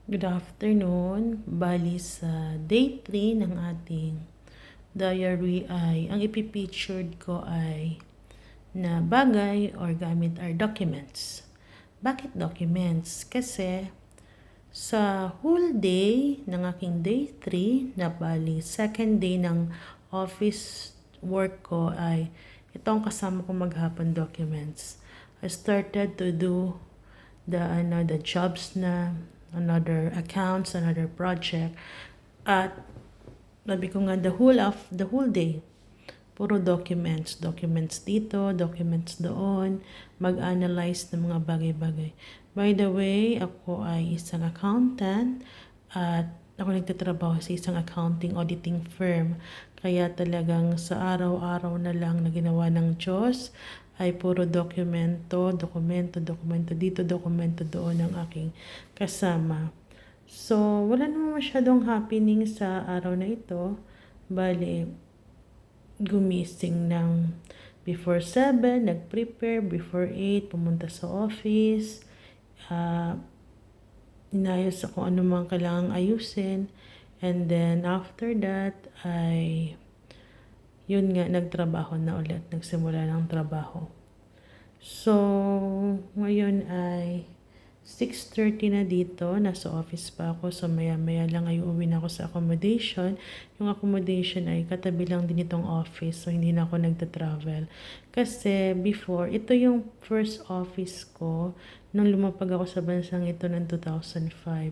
Good afternoon. Bali sa day 3 ng ating diary ay ang ipipictured ko ay na bagay or gamit are documents. Bakit documents? Kasi sa whole day ng aking day 3 na bali second day ng office work ko ay itong kasama ko maghapon documents. I started to do the jobs na another accounts, another project. At sabi ko nga the whole day, puro documents. Documents dito, documents doon, mag-analyze ng mga bagay-bagay. By the way, ako ay isang accountant at ako nagtatrabaho sa isang accounting auditing firm. Kaya talagang sa araw-araw na lang na ginawa ng Diyos ay puro dokumento dito, dokumento doon ang aking kasama. So, wala naman masyadong happening sa araw na ito. Bali, gumising ng before 7, nag-prepare, before 8, pumunta sa office, inayos ako ano mang kailangang ayusin, and then after that ay yun nga, nagtrabaho na ulit, nagsimula ng trabaho. So, ngayon ay 6:30 na dito, nasa office pa ako, so maya-maya lang ay uuwi na ako sa accommodation. Yung accommodation ay katabi lang din itong office, so hindi na ako nagta-travel. Kasi before, ito yung first office ko nung lumapag ako sa bansang ito ng 2005.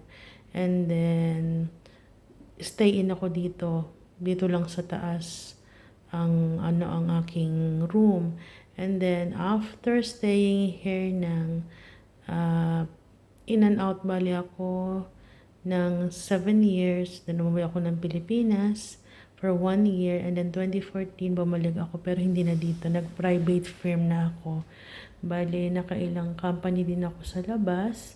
And then, stay in ako dito lang sa taas ang aking room. And then after staying here ng in and out bali ako ng 7 years, then umuwi ako ng Pilipinas for 1 year, and then 2014 bumalik ako pero hindi na dito, nag-private firm na ako. Bali nakailang company din ako sa labas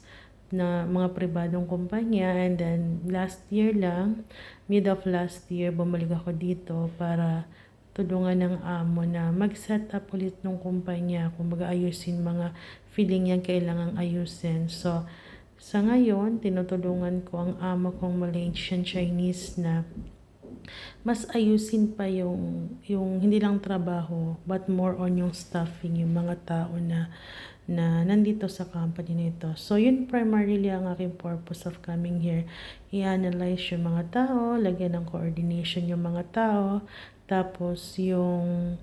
na mga pribadong kumpanya, and then last year lang, mid of last year, bumalik ako dito para tulungan ng amo na mag-set up ulit ng kumpanya, kung mag-ayusin mga feeling niya kailangang ayusin. So, sa ngayon, tinutulungan ko ang amo kong Malaysian Chinese na mas ayusin pa yung hindi lang trabaho, but more on yung staffing, yung mga tao na nandito sa company nito. So, yun primarily ang aking purpose of coming here. I-analyze yung mga tao, lagyan ng coordination yung mga tao, tapos yung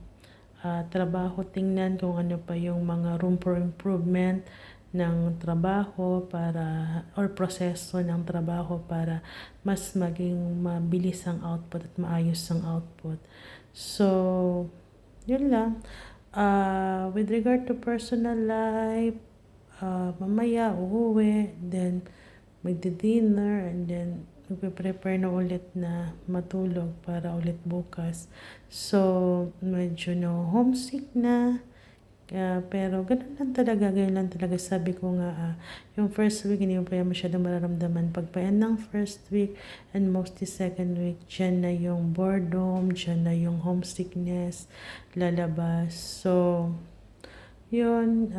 trabaho, tingnan kung ano pa yung mga room for improvement ng trabaho para or proseso ng trabaho para mas maging mabilis ang output at maayos ang output. So, yun lang. With regard to personal life, mamaya uuwi, then magdi-dinner, and then magpe-prepare na ulit na matulog para ulit bukas. So, medyo homesick na. Pero ganun lang talaga, sabi ko nga, yung first week hindi mo pa yan masyadong mararamdaman. Pagpa-end ng first week and mostly second week, dyan na yung boredom, dyan na yung homesickness lalabas. So, yun,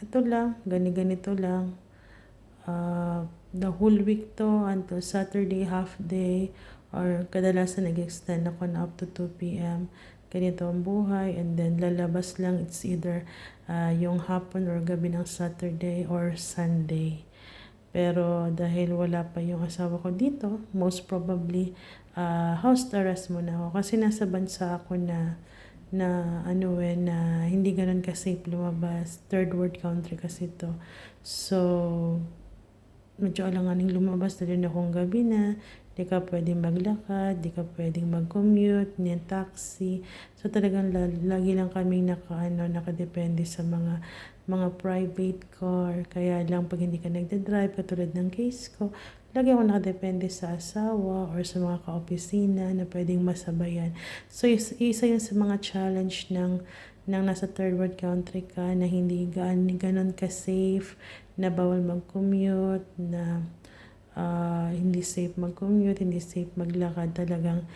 ito lang, ganito lang. The whole week to until Saturday half day, or kadalasan nag-extend ako na up to 2 p.m. Ganito ang buhay, and then lalabas lang, it's either yung hapon or gabi ng Saturday or Sunday. Pero dahil wala pa yung asawa ko dito, most probably house arrest muna ako kasi nasa bansa ako na hindi ganun ka-safe lumabas. Third world country kasi to. So, medyo alanganing lumabas dahil na kung gabi na, di ka pwedeng maglakad, di ka pwedeng mag-commute, ni taxi. So talagang lagi lang kaming nakadepende sa mga private car. Kaya lang pag hindi ka nagdadrive, katulad ng case ko, lagi ako nakadepende sa asawa or sa mga ka-opisina na pwedeng masabayan. So isa yun sa mga challenge ng nasa third world country ka na hindi ganun ka-safe, na bawal mag-commute, na hindi safe mag-commute, hindi safe maglakad, talagang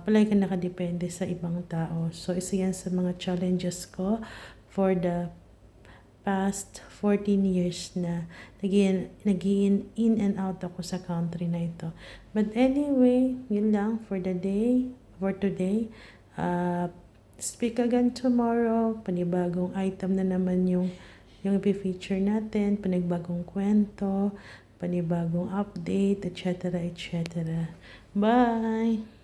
palagi ka nakadepende sa ibang tao. So, isa yan sa mga challenges ko for the past 14 years na nag in and out ako sa country na ito. But anyway, yun lang for today. Speak again tomorrow. Panibagong item na naman yung i-feature natin, panibagong kwento, panibagong update, etc. etc. Bye!